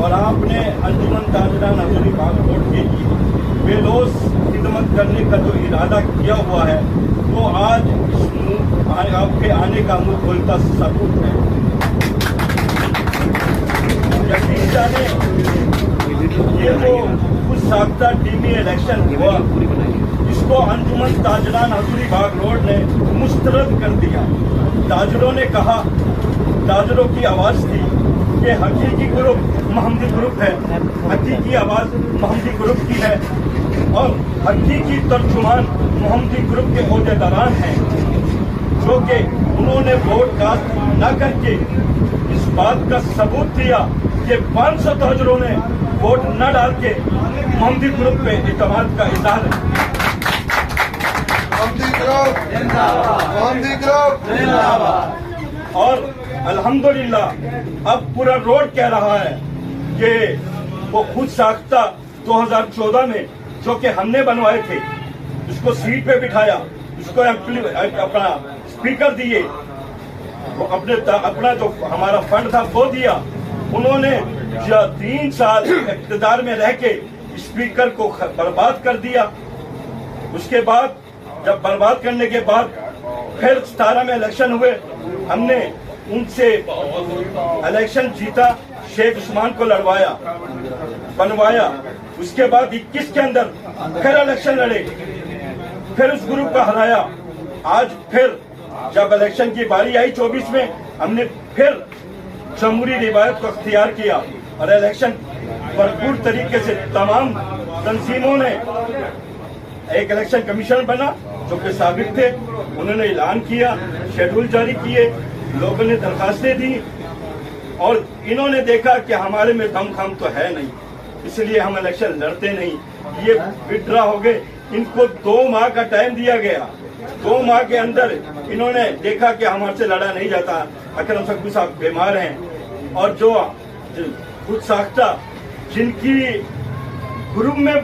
اور آپ نے انجمن تاجران حضوری باغ روڈ کے لیے بے لوث خدمت کرنے کا جو ارادہ کیا ہوا ہے وہ آج آپ کے آنے کا منہ کھولتا ثبوت ہے۔ یقین جانے یہ وہ خود ساختہ ٹیمی الیکشن ہوا جس کو انجمن تاجران حضوری باغ روڈ نے مسترد کر دیا۔ تاجروں نے کہا، تاجروں کی آواز تھی کہ حقیقی گروپ محمدی گروپ ہے، حقیقی آواز محمدی گروپ کی ہے اور حقیقی ترجمان محمدی گروپ کے عہدیداران ہیں، جو کہ انہوں نے ووٹ کاسٹ نہ کر کے اس بات کا ثبوت دیا کہ 500 تاجروں نے ووٹ نہ ڈال کے محمدی گروپ پہ اعتماد کا اظہار ہے۔ محمدی گروپ زندہ باد۔ اور الحمدللہ اب پورا روڈ کہہ رہا ہے کہ وہ خود ساختہ 2014 میں جو کہ ہم نے بنوائے تھے، اس کو سیٹ پہ بٹھایا، اس کو اپنا اسپیکر دیے، اپنا جو ہمارا فنڈ تھا وہ دیا۔ انہوں نے 3 سال اقتدار میں رہ کے اسپیکر کو برباد کر دیا۔ اس کے بعد جب برباد کرنے کے بعد پھر 17 میں الیکشن ہوئے، ہم نے ان سے الیکشن جیتا، شیخ عثمان کو لڑوایا، بنوایا۔ اس کے بعد 21 کے اندر پھر الیکشن لڑے، پھر اس گروپ کا ہرایا۔ آج پھر جب الیکشن کی باری آئی 24 میں، ہم نے پھر جمہوری روایت کو اختیار کیا اور الیکشن بھرپور طریقے سے تمام تنظیموں نے، ایک الیکشن کمیشن بنا جو کہ سابق تھے، انہوں نے اعلان کیا، شیڈول جاری کیے، لوگوں نے درخواستیں دی اور انہوں نے دیکھا کہ ہمارے میں دم خم تو ہے نہیں، اس لیے ہم الیکشن لڑتے نہیں، یہ وڈرا ہو گئے۔ ان کو 2 ماہ کا ٹائم دیا گیا، 2 ماہ کے اندر انہوں نے دیکھا کہ ہمارے سے لڑا نہیں جاتا، اکرم سکھو صاحب بیمار ہیں، اور جو خود ساختہ جن کی گروپ میں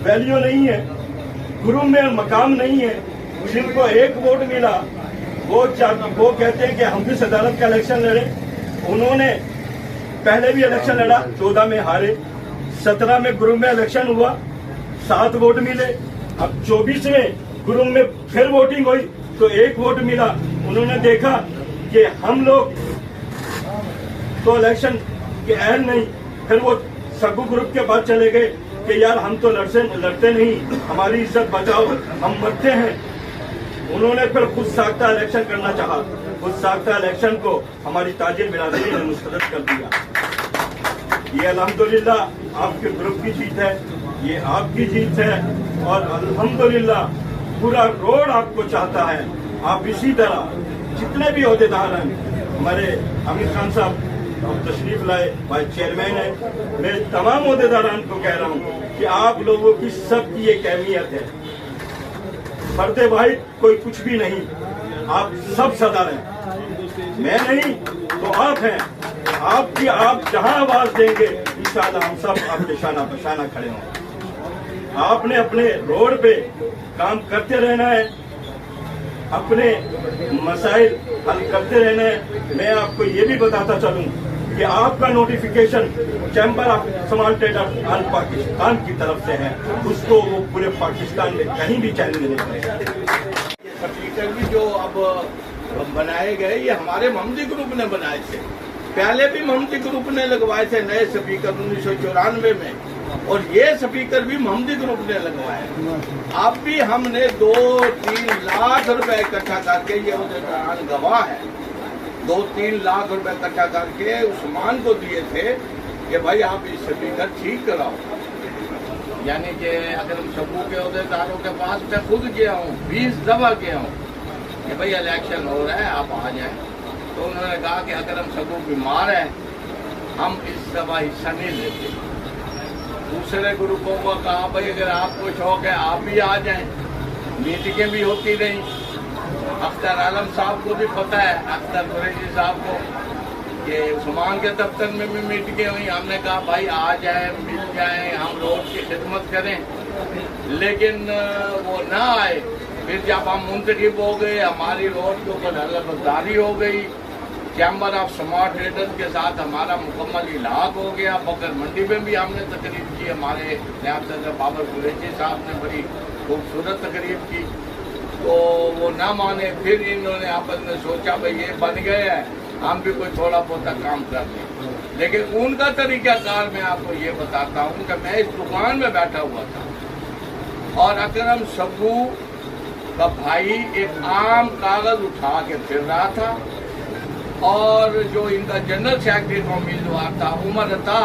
ویلیو نہیں ہے، گروپ میں مقام نہیں ہے، جن کو 1 ووٹ ملا، وہ کہتے ہیں کہ ہم بھی صدارت کا الیکشن لڑے۔ انہوں نے پہلے بھی الیکشن لڑا، 14 میں ہارے، 17 میں گروپ میں الیکشن ہوا، 7 ووٹ ملے۔ اب 24 میں گروپ میں پھر ووٹنگ ہوئی تو 1 ووٹ ملا۔ انہوں نے دیکھا کہ ہم لوگ تو الیکشن کے اہل نہیں، پھر وہ سگو گروپ کے بعد چلے گئے کہ یار ہم تو لڑتے نہیں، ہماری عزت بچاؤ، ہم مرتے ہیں۔ انہوں نے پھر خود ساختہ الیکشن کرنا چاہا، خود ساختہ الیکشن کو ہماری تاجر برادری نے مسترد کر دیا۔ یہ الحمدللہ آپ کے گروپ کی جیت ہے، یہ آپ کی جیت ہے، اور الحمدللہ پورا روڈ آپ کو چاہتا ہے۔ آپ اسی طرح جتنے بھی عہدیدار ہیں، ہمارے امیر خان صاحب تشریف لائے، وائس چیئرمین ہیں، میں تمام عہدیداران کو کہہ رہا ہوں کہ آپ لوگوں کی سب کی ایک اہمیت ہے، فرد واحد کوئی کچھ بھی نہیں، آپ سب صدر ہیں، میں نہیں تو آپ ہیں، آپ جہاں آواز دیں گے انشاءاللہ ہم سب آپ کے شانہ بشانہ کھڑے ہوں گے۔ آپ نے اپنے روڈ پہ کام کرتے رہنا ہے، اپنے مسائل حل کرتے رہنا ہے۔ میں آپ کو یہ بھی بتاتا چلوں کہ آپ کا notification chamber of small trader all Pakistan کی طرف سے ہے، اس کو وہ پورے پاکستان میں کہیں بھی چیلنج نہیں کرے۔ سپیکر بھی جو اب بنائے گئے یہ ہمارے محمدی گروپ نے بنائے تھے، پہلے بھی محمدی گروپ نے لگوائے تھے نئے سپیکر 1994 میں، اور یہ سپیکر بھی محمدی گروپ نے لگوائے۔ اب بھی ہم نے 2-3 لاکھ روپے اکٹھا کر کے، یہ عہدیداران گواہ ہے، 2-3 لاکھ روپے اکٹھا کر کے عثمان کو دیے تھے کہ بھائی آپ یہ سپیکر ٹھیک کراؤ۔ یعنی کہ اکرم سکھو کے عہدیداروں کے پاس میں خود گیا ہوں، 20 دفعہ گیا ہوں کہ بھائی الیکشن ہو رہا ہے آپ آ جائیں، تو انہوں نے کہا کہ اکرم سکھو بیمار ہے، ہم اس دفعہ حصہ نہیں لیتے۔ دوسرے گروپوں کو کہا بھائی اگر آپ کو شوق ہے آپ بھی آ جائیں، میٹنگیں بھی ہوتی رہیں۔ اختر عالم صاحب کو بھی پتہ ہے، اختر قریشی صاحب کو، کہ عثمان کے دفتر میں بھی میٹنگیں ہوئی۔ ہم نے کہا بھائی آ جائیں، مل جائیں، ہم روڈ کی خدمت کریں، لیکن وہ نہ آئے۔ پھر جب ہم منتخب ہو گئے، ہماری روڈ کے اوپر حلف برداری ہو گئی، चैम्बर ऑफ स्मार्ट ट्रेडर्स के साथ हमारा मुकम्मल इलाक हो गया। बकर मंडी में भी हमने तकरीब की, हमारे नायब सदर बाबर कुरैशी साहब ने बड़ी खूबसूरत तकरीब की, तो वो ना माने। फिर इन्होंने आपस में सोचा भाई ये बन गए हैं, हम भी कोई थोड़ा बहुत काम कर लें। लेकिन उनका तरीकाकार मैं आपको ये बताता हूँ कि मैं इस दुकान में बैठा हुआ था और अकरम सब्बू का भाई एक आम कागज उठा के फिर रहा था, और जो इनका जनरल सेक्रेटरी का उम्मीदवार था उमर अता,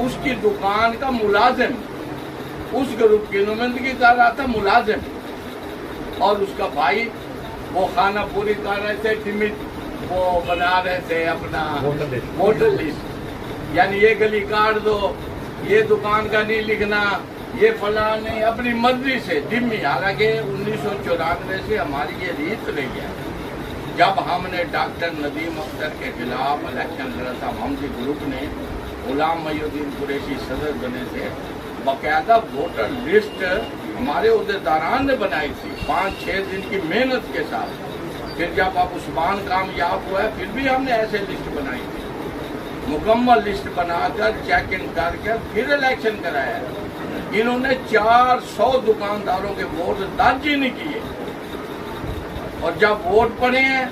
उसकी दुकान का मुलाजिम उस ग्रुप की नुमाइंदगी कर रहा था, मुलाजिम, और उसका भाई वो खाना पूरी कर रहे थे, टिमिट वो बना रहे थे अपना वोटर लिस्ट, यानी ये गली काट दो, ये दुकान का नहीं लिखना, ये फला नहीं, अपनी मर्जी से जिम्मी। हालांकि 1994 से हमारी ये रीत रही है। जब हमने डॉक्टर नदीम अख्तर के खिलाफ इलेक्शन लड़ा था, महमदी ग्रुप ने गुलाम मोइनुद्दीन कुरैशी सदर बने थे, बाकायदा वोटर लिस्ट हमारे अहदेदारान ने बनाई थी 5-6 दिन की मेहनत के साथ। फिर जब अब उस्मान कामयाब हुआ है, फिर भी हमने ऐसे लिस्ट बनाई थी, मुकम्मल लिस्ट बनाकर चेक इन करके फिर इलेक्शन कराया है। इन्होंने 400 दुकानदारों के वोट दर्ज ही नहीं किए, और जब वोट पड़े हैं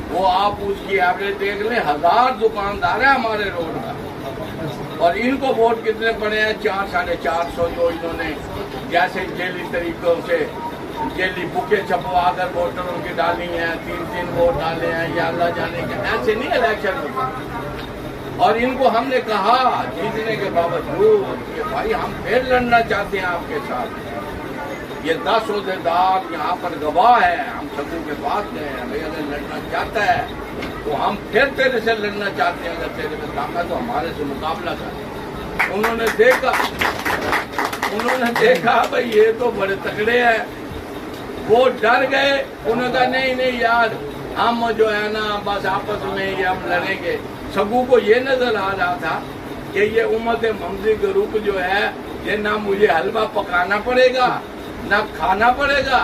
वो आप उसकी एवरेज देख लें, 1000 दुकानदार है हमारे रोड का, और इनको वोट कितने पड़े हैं? 400-450, जो इन्होंने जैसे जेली तरीकों से जेली बुके छपवा कर वोटरों की डाली हैं, 3-3 वोट डाले हैं, या अल्लाह जाने के, ऐसे नहीं इलेक्शन होता। और इनको हमने कहा जीतने के बावजूद कि भाई हम फिर लड़ना चाहते हैं आपके साथ, ये 10 अहदेदार यहाँ पर गवाह है, हम सभी के पास गए हैं, भाई अगर लड़ना चाहता है तो हम फिर तेरे से लड़ना चाहते हैं, अगर तेरे में ताकत तो हमारे से मुकाबला कर। उन्होंने देखा भाई ये तो बड़े तगड़े हैं, वो डर गए। उन्होंने कहा नहीं यार, हम जो है ना बस आपस में ये हम लड़ेंगे। सबू को ये नजर आ रहा था कि ये उम्मत महमदी ग्रुप जो है, ये ना मुझे हलवा पकाना पड़ेगा ना खाना पड़ेगा,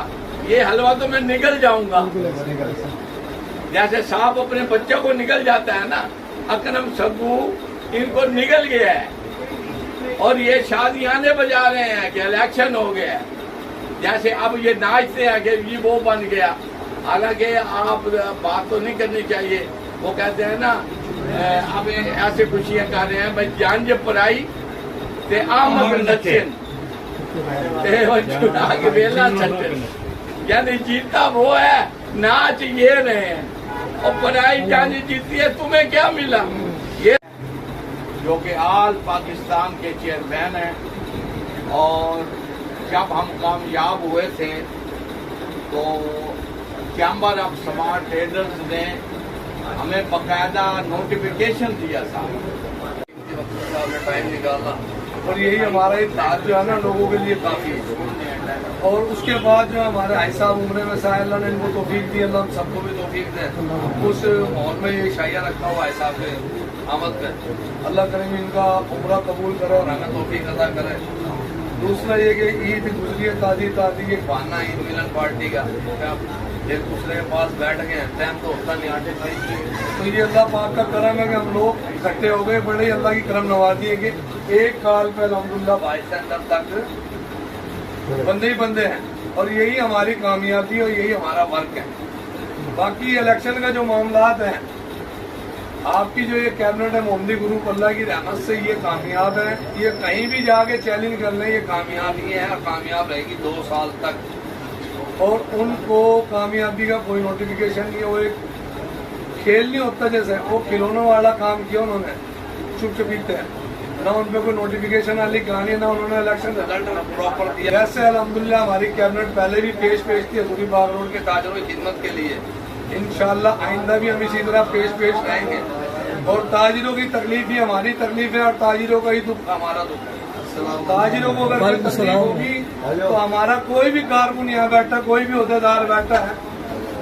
ये हलवा तो मैं निगल जाऊंगा, जैसे सांप अपने बच्चों को निगल जाता है ना, अकरम सब्बू इनको निगल गया है। और ये शादियाने बजा रहे हैं कि इलेक्शन हो गया, जैसे अब ये नाचते हैं कि ये वो बन गया। हालांकि आप बात तो नहीं करनी चाहिए, वो कहते हैं ना अब ऐसे खुशियां कर रहे हैं भाई, जान जब पराई ते आमद नचन ते चुना के वेला सचन, यानी जीता वो है, नाच ये रहे हैं, और पराई जान जीती है, तुम्हें क्या मिला? ये जो कि आल पाकिस्तान के चेयरमैन हैं, और जब हम कामयाब हुए थे तो चैम्बर ऑफ स्मार्ट ट्रेडर्स ने हमें बकायदा नोटिफिकेशन दिया था, टाइम निकाला, और यही हमारा इत्तेहाद जो है ना लोगों के लिए काफी है। और उसके बाद जो हमारे भाई साहब उम्र में शायद अल्लाह ने इनको तौफीक दी, अल्लाह सबको भी तौफीक दे। उस माहौल में ये शाया रखा हुआ है साहब के आमद पे, अल्लाह करीम इनका उम्र कबूल करे और हमें तौफीक अदा करे। दूसरा ये कि ईद गुजरी है ताजी एक बहाना ईद मिलन पार्टी का, एक दूसरे के पास बैठ गए, टाइम तो होता नहीं आटे खाई। तो ये अल्लाह पाक का करम है कि हम लोग इकट्ठे हो गए, बड़े अल्लाह की करम नवाजी है कि एक साल पे अल्हम्दुलिल्लाह 22 से अंदर तक बंदे ही बंदे हैं, और यही हमारी कामयाबी और यही हमारा वर्क है। बाकी इलेक्शन का जो मामलात हैं, आपकी जो ये कैबिनेट है मोहम्मदी ग्रुप, अल्लाह की रहमत से ये कामयाब है। ये कहीं भी जाके चैलेंज कर लें, ये कामयाब ही है और कामयाब रहेगी 2 साल तक। और उनको कामयाबी का कोई नोटिफिकेशन नहीं है, वो एक खेल नहीं होता, जैसे वो खिलौनों वाला काम किया उन्होंने, चुप चुपीते ना उन पर कोई नोटिफिकेशन वाली कहानी, ना उन्होंने इलेक्शन रिजल्ट प्रॉपर दिया। वैसे अल्हम्दुलिल्लाह हमारी कैबिनेट पहले भी पेश थी हजूरी बाग रोड के ताजरों की खिदमत के लिए, इंशाल्लाह आइंदा भी हम इसी तरह पेश रहेंगे। और ताजिरों की तकलीफ भी हमारी तकलीफ है, और ताजिरों का ही दुख हमारा दुख है। ताजिरों को अगर कोई तकलीफ होगी तो हमारा कोई भी कारकुन यहाँ बैठा, कोई भी अहदेदार बैठा है,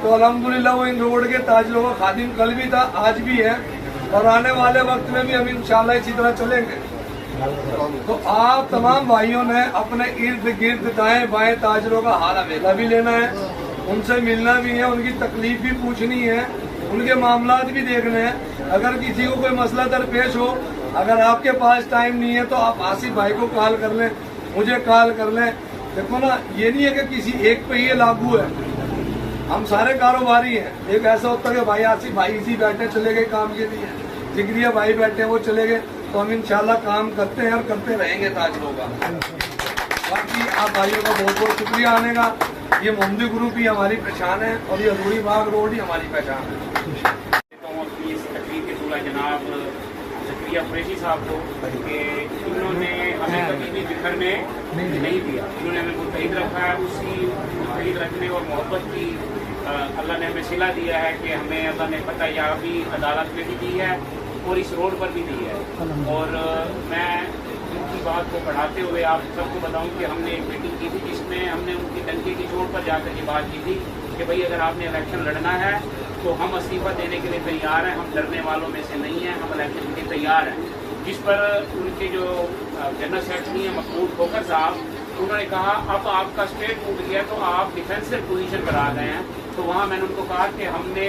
तो अल्हम्दुलिल्लाह वो इन रोड के ताजिरों का खादिम कल भी था, आज भी है, और आने वाले वक्त में भी हम इंशाल्लाह इसी तरह चलेंगे। तो आप तमाम भाइयों ने अपने इर्द गिर्द दाएं बाएं ताजिरों का हाल हवेला भी लेना है, उनसे मिलना भी है, उनकी तकलीफ भी पूछनी है, उनके मामलात भी देखने हैं। अगर किसी को कोई मसला दरपेश हो, अगर आपके पास टाइम नहीं है तो आप आसिफ भाई को कॉल कर लें, मुझे कॉल कर लें। देखो ना, ये नहीं है कि किसी एक पे ये लागू है, हम सारे कारोबारी हैं। एक ऐसा होता है कि भाई आसिफ भाई इसी बैठे चले गए काम के लिए, जिगरिया भाई बैठे वो चले गए, तो हम इंशाल्लाह काम करते हैं और करते रहेंगे ताजरों का। बाकी आप भाइयों का बहुत बहुत शुक्रिया आने का। ये मोहम्मदी ग्रुप ही हमारी पहचान है और ये हजूरी बाग रोड ही हमारी पहचान है। इस तकरीर के पूरा जनाब जकरिया कुरैशी साहब को कि इन्होंने हमें कभी भी बिखरने नहीं दिया। इन्होंने हमें मुतहिद रखा है। उसी मुतहिद रखने और मोहब्बत की अल्लाह ने हमें सिला दिया है कि हमें अल्लाह ने पता याबी अदालत में भी दी है और इस रोड पर भी दी है। और मैं उनकी बात को बढ़ाते हुए आप सबको बताऊं कि हमने एक मीटिंग की थी जिसमें हमने उनकी डंके की चोट पर जाकर ये बात की थी कि भाई अगर आपने इलेक्शन लड़ना है तो हम इस्तीफा देने के लिए तैयार हैं, हम डरने वालों में से नहीं हैं, हम इलेक्शन के लिए तैयार हैं। जिस पर उनके जो जनरल सेक्रेटरी हैं महमूद खोखर साहब, उन्होंने कहा अब आपका स्टेट टूट गया तो आप डिफेंसिव पोजीशन पर आ गए हैं। तो वहाँ मैंने उनको कहा कि हमने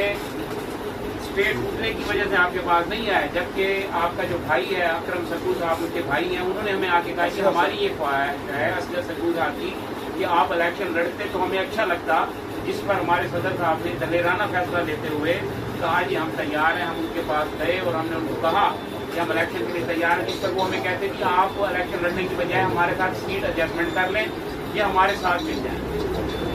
स्टेट टूटने की वजह से आपके पास नहीं आए, जबकि आपका जो भाई है अकरम सकू साहब, उनके भाई हैं, उन्होंने हमें आके कहा कि हमारी ये ख्वाहिश है असगर सकू साहब की कि आप इलेक्शन लड़ते तो हमें अच्छा लगता। जिस पर हमारे सदर साहब ने दलेराना फैसला लेते हुए कहा जी हम तैयार हैं। हम उनके पास गए और हमने उनको कहा कि हम इलेक्शन के लिए तैयार हैं। जिस पर वो हमें कहते कि आप इलेक्शन लड़ने की बजाय हमारे साथ सीट एडजस्टमेंट कर लें या हमारे साथ मिल जाए।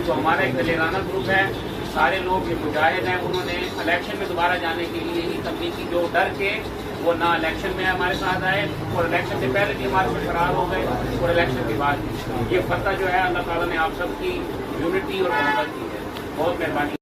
तो हमारा एक दलेराना ग्रुप है, सारे लोग ये मुजाहिद हैं। उन्होंने इलेक्शन में दोबारा जाने के लिए ही तबलीगी जो डर के वो ना इलेक्शन में हमारे साथ आए और इलेक्शन से पहले भी हमारे से फरार हो गए और इलेक्शन के बाद भी। ये फतह जो है अल्लाह ताला ने आप सबकी यूनिटी और मोहब्बत की है। बहुत मेहरबानी।